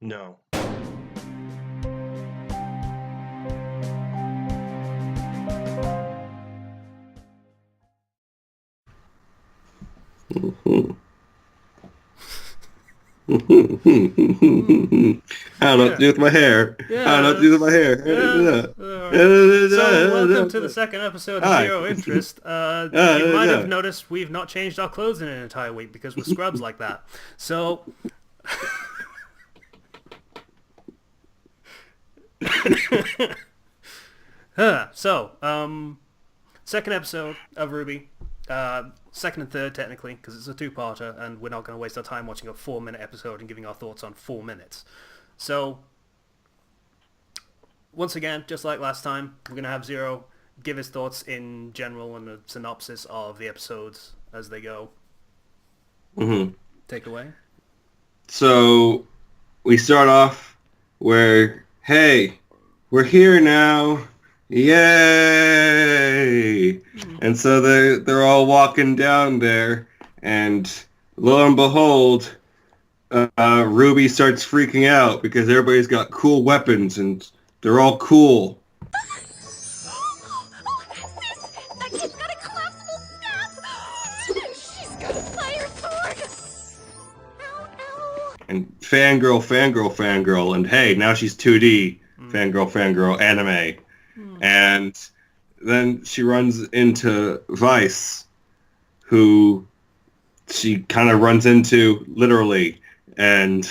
No. I don't know what to do with my hair. I don't know what to do with my hair. So, welcome to the second episode of Hi. Zero Interest. You might have noticed we've not changed our clothes in an entire week because we're scrubs like that. So... second episode of RWBY. Second and third, technically, because it's a two-parter, and we're not going to waste our time watching a 4-minute episode and giving our thoughts on 4 minutes. So, once again, just like last time, we're going to have Zero give his thoughts in general and a synopsis of the episodes as they go. Mm-hmm. Take away. So, we start off where, hey, we're here now. Yay! And so they're all walking down there, and lo and behold, Ruby starts freaking out because everybody's got cool weapons and they're all cool. Sis, that kid's got a collapsible staff. She's got a fire sword. Ow, ow. And fangirl, and hey, now she's 2D. Fangirl, anime. And then she runs into Vice, who she kind of runs into literally, and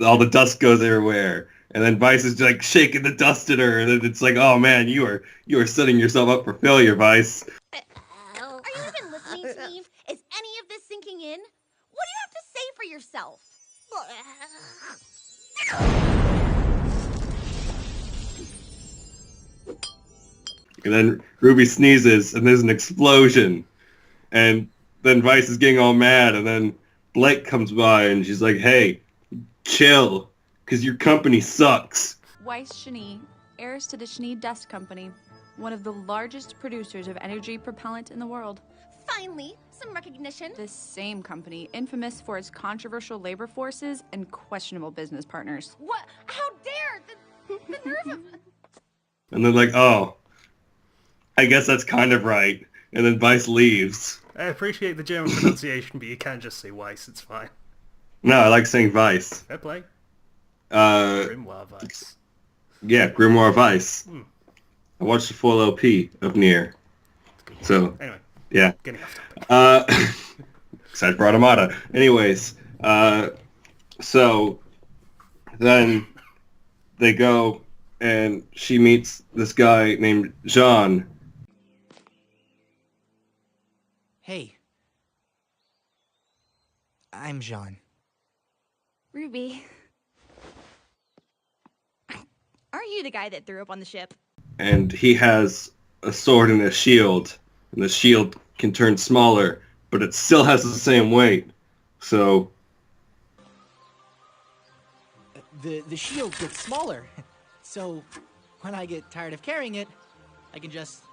all the dust goes everywhere. And then Vice is like shaking the dust at her, and then it's like, oh man, you are setting yourself up for failure, Vice. Are you even listening, Steve? Is any of this sinking in? What do you have to say for yourself? And then Ruby sneezes, and there's an explosion. And then Vice is getting all mad, and then Blake comes by, and she's like, hey, chill, because your company sucks. Weiss Cheney, heiress to the Cheney Dust Company, one of the largest producers of energy propellant in the world. Finally, some recognition. This same company, infamous for its controversial labor forces and questionable business partners. What? How dare the nerve of... And they're like, oh, I guess that's kind of right. And then Vice leaves. I appreciate the German pronunciation, but you can't just say Weiss, it's fine. No, I like saying Vice. Fair play. Grimoire Grimoire Vice. Yeah, Grimoire Vice. I watched the full LP of Nier. So, anyway, yeah. getting off topic. Excited for Automata. Anyways, so then they go and she meets this guy named Jean. Hey. I'm Jean. Ruby. Aren't you the guy that threw up on the ship? And he has a sword and a shield. And the shield can turn smaller, but it still has the same weight. So... The shield gets smaller. So, when I get tired of carrying it, I can just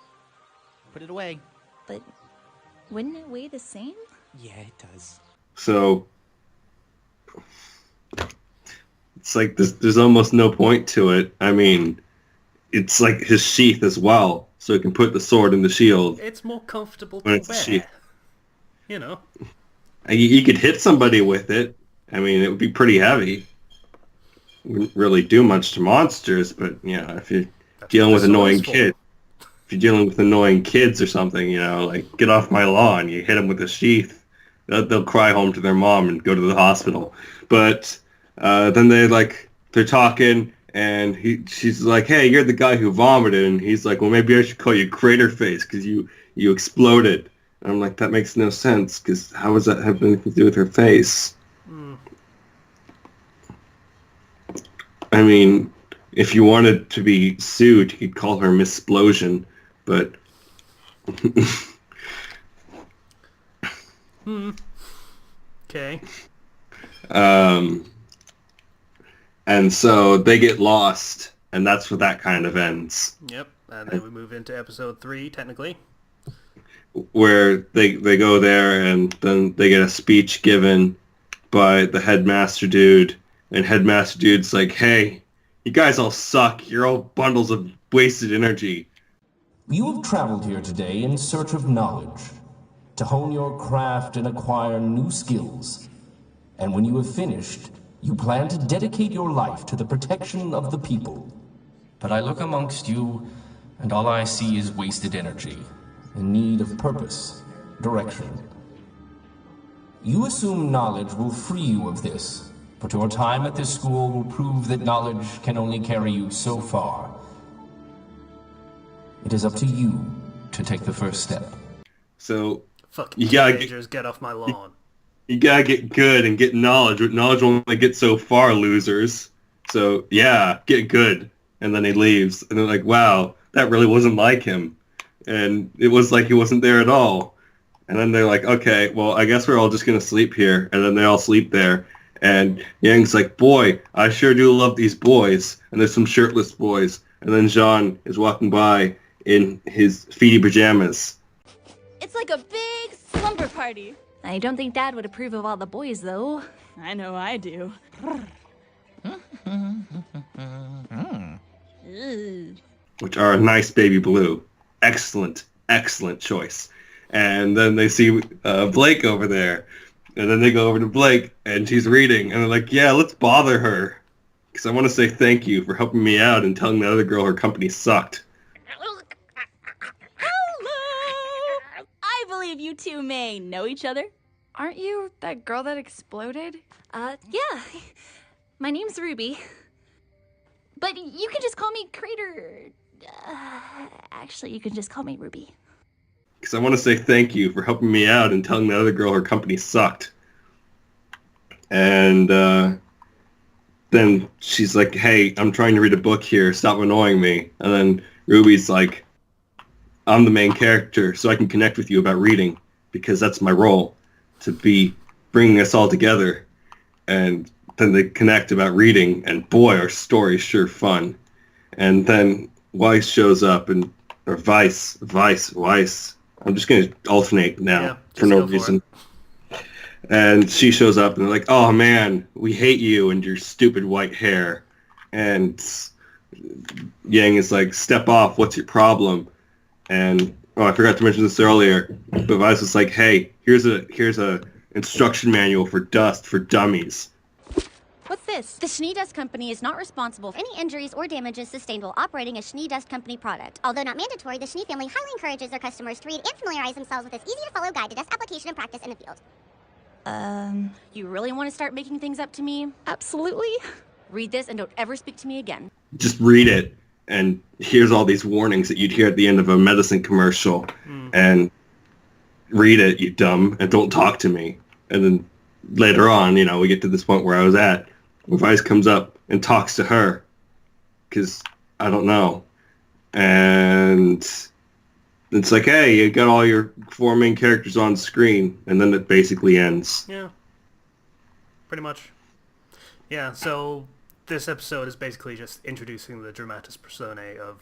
put it away. But wouldn't it weigh the same? Yeah, it does. So... It's like there's almost no point to it. I mean, it's like his sheath as well, so he can put the sword in the shield. It's more comfortable When to it's a wear. sheath. You know. You could hit somebody with it. I mean, it would be pretty heavy. Wouldn't really do much to monsters, but yeah, if you're dealing with annoying kids, if you're dealing with annoying kids or something, you know, like get off my lawn. You hit them with a sheath, they'll cry home to their mom and go to the hospital. But then they're talking, and she's like, "Hey, you're the guy who vomited," and he's like, "Well, maybe I should call you Crater Face because you exploded." And I'm like, that makes no sense because how does that have anything to do with her face? I mean, if you wanted to be sued, you could call her Miss Splosion, but... Okay. And so they get lost, and that's where that kind of ends. Yep. And then we move into episode 3, technically. Where they go there, and then they get a speech given by the headmaster dude, And Headmaster Dude's like, hey, you guys all suck. You're all bundles of wasted energy. You have traveled here today in search of knowledge, to hone your craft and acquire new skills. And when you have finished, you plan to dedicate your life to the protection of the people. But I look amongst you, and all I see is wasted energy, in need of purpose, direction. You assume knowledge will free you of this, but your time at this school will prove that knowledge can only carry you so far. It is up to you to take the first step. So Fucking you gotta teenagers, get off my lawn. You gotta get good and get knowledge. But knowledge will only get so far, losers. So yeah, get good. And then he leaves, and they're like, "Wow, that really wasn't like him," and it was like he wasn't there at all. And then they're like, "Okay, well, I guess we're all just gonna sleep here." And then they all sleep there. And Yang's like, "Boy, I sure do love these boys." And there's some shirtless boys. And then Jean is walking by in his feety pajamas. It's like a big slumber party. I don't think Dad would approve of all the boys, though. I know I do. Which are a nice baby blue. Excellent, excellent choice. And then they see Blake over there. And then they go over to Blake, and she's reading. And they're like, yeah, let's bother her. Because I want to say thank you for helping me out and telling the other girl her company sucked. Hello! I believe you two may know each other. Aren't you that girl that exploded? Yeah. My name's Ruby. But you can just call me Crater. Actually, you can just call me Ruby. Because I want to say thank you for helping me out and telling the other girl her company sucked. And then she's like, hey, I'm trying to read a book here. Stop annoying me. And then Ruby's like, I'm the main character, so I can connect with you about reading. Because that's my role, to be bringing us all together. And then they connect about reading. And boy, our story's sure fun. And then Weiss shows up, and or Weiss. I'm just going to alternate now for no reason. And she shows up, and they're like, oh, man, we hate you and your stupid white hair. And Yang is like, step off, what's your problem? And, oh, I forgot to mention this earlier, but Weiss is like, hey, here's a instruction manual for dust for dummies. What's this? The Schnee Dust Company is not responsible for any injuries or damages sustained while operating a Schnee Dust Company product. Although not mandatory, the Schnee family highly encourages their customers to read and familiarize themselves with this easy-to-follow guide to dust application and practice in the field. You really want to start making things up to me? Absolutely. Read this and don't ever speak to me again. Just read it, and here's all these warnings that you'd hear at the end of a medicine commercial, and read it, you dumb, and don't talk to me. And then later on, we get to this point where I was at, where Weiss comes up and talks to her, because I don't know. And it's like, hey, you got all your 4 main characters on screen, and then it basically ends. Yeah. Pretty much. Yeah, so this episode is basically just introducing the dramatis personae of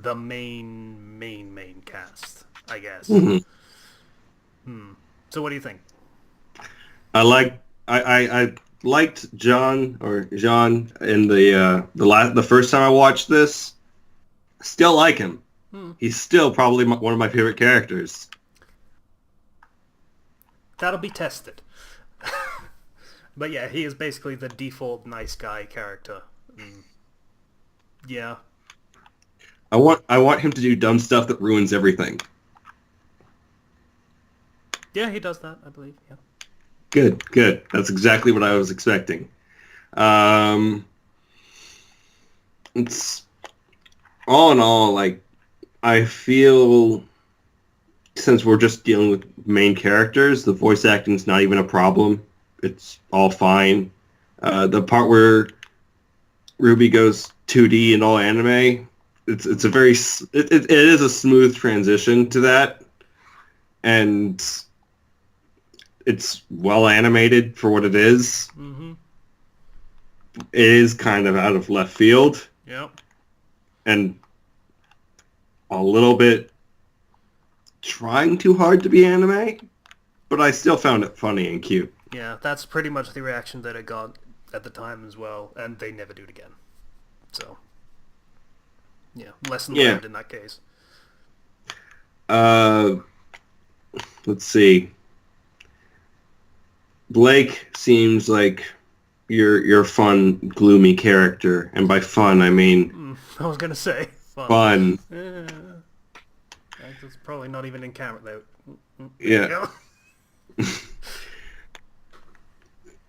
the main cast, I guess. So what do you think? I liked Jean in the first time I watched this. Still like him. He's still probably one of my favorite characters. That'll be tested. But yeah, he is basically the default nice guy character. Yeah. I want him to do dumb stuff that ruins everything. Yeah, he does that, I believe. Yeah. Good. That's exactly what I was expecting. It's all in all, like, I feel since we're just dealing with main characters, the voice acting's not even a problem. It's all fine. The part where Ruby goes 2D in all anime, it is a smooth transition to that, and it's well animated for what it is. It is kind of out of left field. Yep. And a little bit trying too hard to be anime, but I still found it funny and cute. Yeah, that's pretty much the reaction that it got at the time as well, and they never do it again. So, yeah, lesson learned in that case. Let's see. Blake seems like your fun, gloomy character, and by fun I mean I was gonna say fun. That's probably not even in camera though. Yeah.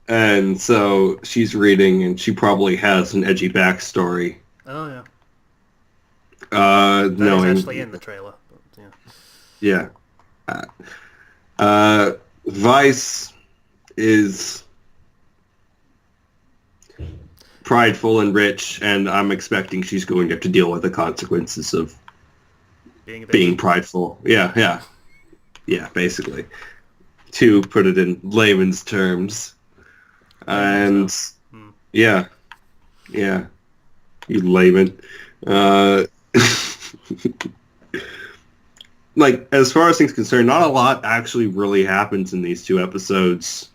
And so she's reading, and she probably has an edgy backstory. Oh yeah. That knowing is actually in the trailer. But, yeah. Vice is prideful and rich, and I'm expecting she's going to have to deal with the consequences of being prideful. Yeah, basically. To put it in layman's terms. And yeah, you layman. Like, as far as things concerned, not a lot actually really happens in these 2 episodes,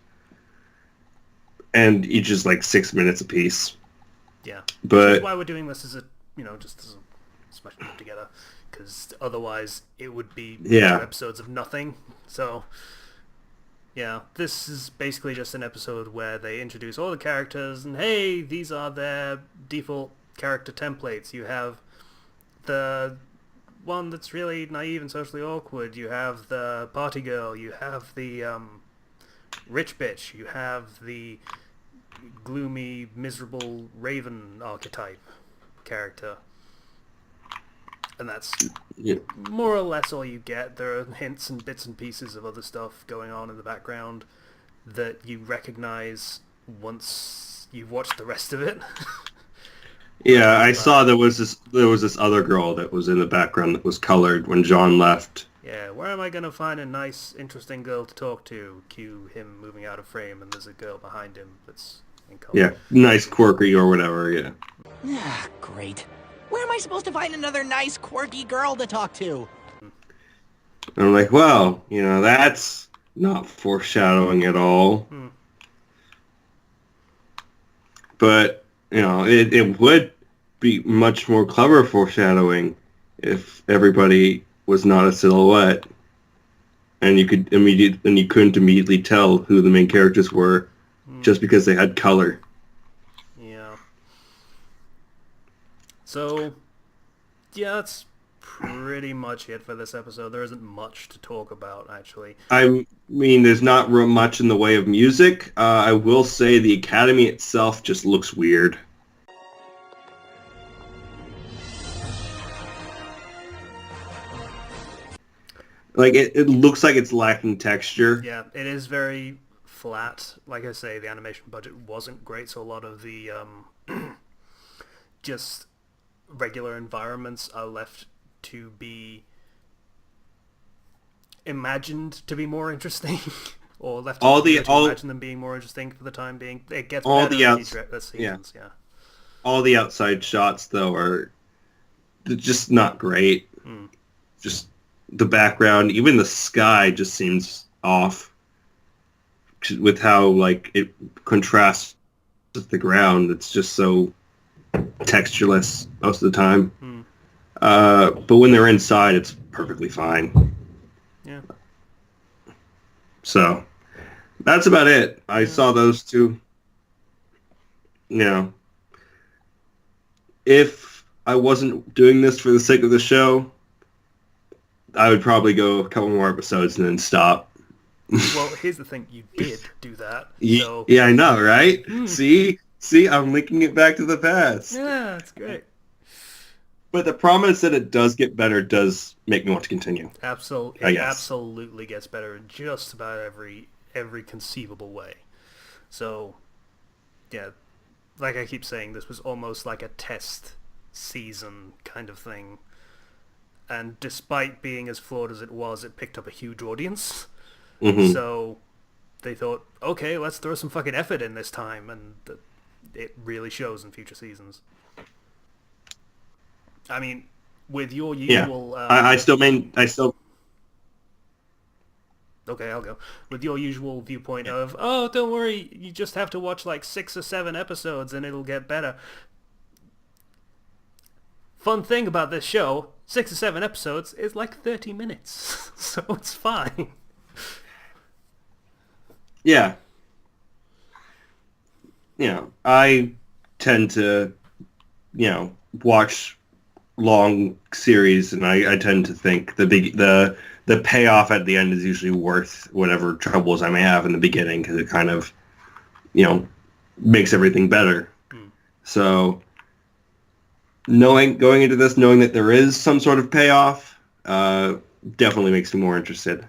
and each is like 6 minutes apiece. Yeah, but which is why we're doing this as a just as a smash it together, because otherwise it would be 2 episodes of nothing. So yeah, this is basically just an episode where they introduce all the characters, and hey, these are their default character templates. You have the one that's really naive and socially awkward, you have the party girl, you have the rich bitch, you have the gloomy, miserable raven archetype character. And that's more or less all you get. There are hints and bits and pieces of other stuff going on in the background that you recognize once you've watched the rest of it. Yeah, I saw there was this other girl that was in the background that was colored when John left. Yeah, where am I going to find a nice, interesting girl to talk to? Cue him moving out of frame, and there's a girl behind him that's in color. Yeah, nice, quirky, or whatever, yeah. Ah, great. Where am I supposed to find another nice, quirky girl to talk to? And I'm like, well, that's not foreshadowing at all. But, it would be much more clever foreshadowing if everybody was not a silhouette, and you couldn't immediately tell who the main characters were just because they had color. Yeah. So, yeah, that's pretty much it for this episode. There isn't much to talk about, actually. I mean, there's not real much in the way of music. I will say the Academy itself just looks weird. Like, it looks like it's lacking texture. Yeah, it is very flat. Like I say, the animation budget wasn't great, so a lot of the just regular environments are left to be imagined to be more interesting, or left to imagine them being more interesting for the time being. It gets better in future seasons, yeah. All the outside shots, though, are just not great. Just the background, even the sky just seems off with how, like, it contrasts with the ground. It's just so textureless most of the time. But when they're inside, it's perfectly fine. Yeah. So, that's about it. I saw those 2. If I wasn't doing this for the sake of the show, I would probably go a couple more episodes and then stop. Well, here's the thing. You did do that. So... Yeah, I know, right? See, I'm linking it back to the past. Yeah, that's great. But the promise that it does get better does make me want to continue. Absolutely. It absolutely gets better in just about every conceivable way. So, yeah, like I keep saying, this was almost like a test season kind of thing. And despite being as flawed as it was, it picked up a huge audience. So they thought, okay, let's throw some fucking effort in this time, and it really shows in future seasons. I mean, with your usual... I still okay, I'll go. With your usual viewpoint of, oh, don't worry, you just have to watch like 6 or 7 episodes and it'll get better. Fun thing about this show, 6 or 7 episodes is like 30 minutes. So it's fine. Yeah. I tend to, watch long series, and I tend to think the payoff at the end is usually worth whatever troubles I may have in the beginning, because it kind of, makes everything better. So going into this, knowing that there is some sort of payoff, definitely makes me more interested.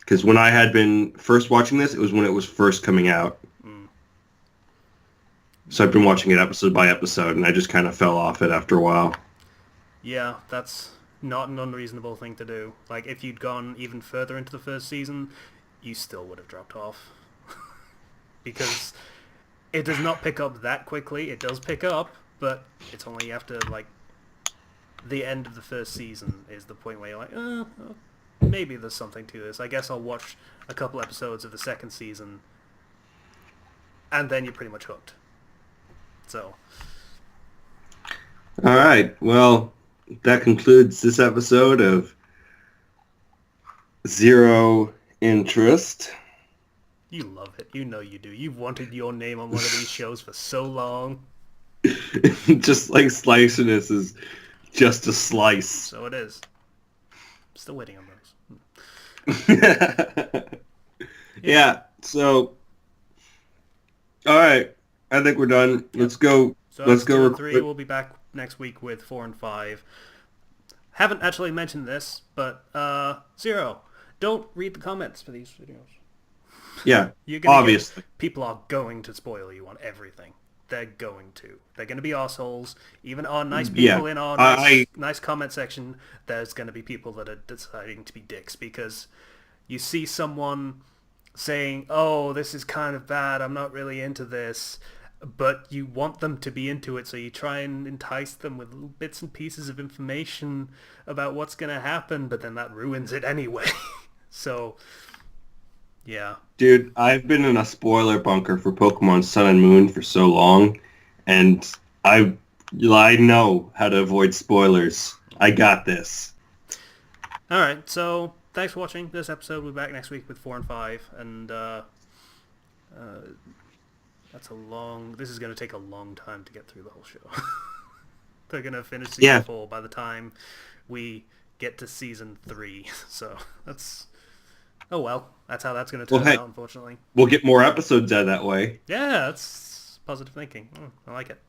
Because when I had been first watching this, it was when it was first coming out. So I've been watching it episode by episode, and I just kind of fell off it after a while. Yeah, that's not an unreasonable thing to do. Like, if you'd gone even further into the first season, you still would have dropped off. Because it does not pick up that quickly. It does pick up, but it's only after, like, the end of the first season is the point where you're like, maybe there's something to this. I guess I'll watch a couple episodes of the second season, and then you're pretty much hooked. So. All right. Well, that concludes this episode of Zero Interest. You love it. You know you do. You've wanted your name on one of these shows for so long. Just like Sliciness is just a slice. So it is. Still waiting on those. Yeah. So, all right. I think we're done. Let's go. So Let's go. 2 and 3. We'll be back next week with 4 and 5. Haven't actually mentioned this, but Zero, don't read the comments for these videos. Yeah, obviously. People are going to spoil you on everything. They're going to. They're going to be assholes. Even our nice people in our nice comment section, there's going to be people that are deciding to be dicks because you see someone saying, oh, this is kind of bad, I'm not really into this, but you want them to be into it, so you try and entice them with little bits and pieces of information about what's going to happen, but then that ruins it anyway. So, yeah. Dude, I've been in a spoiler bunker for Pokemon Sun and Moon for so long, and I know how to avoid spoilers. I got this. Alright, so thanks for watching this episode. We'll be back next week with 4 and 5, and this is going to take a long time to get through the whole show. They're going to finish season 4 by the time we get to season 3, so that's... Oh well, that's how that's going to turn out, unfortunately. We'll get more episodes out that way. Yeah, that's positive thinking. I like it.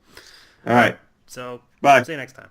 All right. So, bye. See you next time.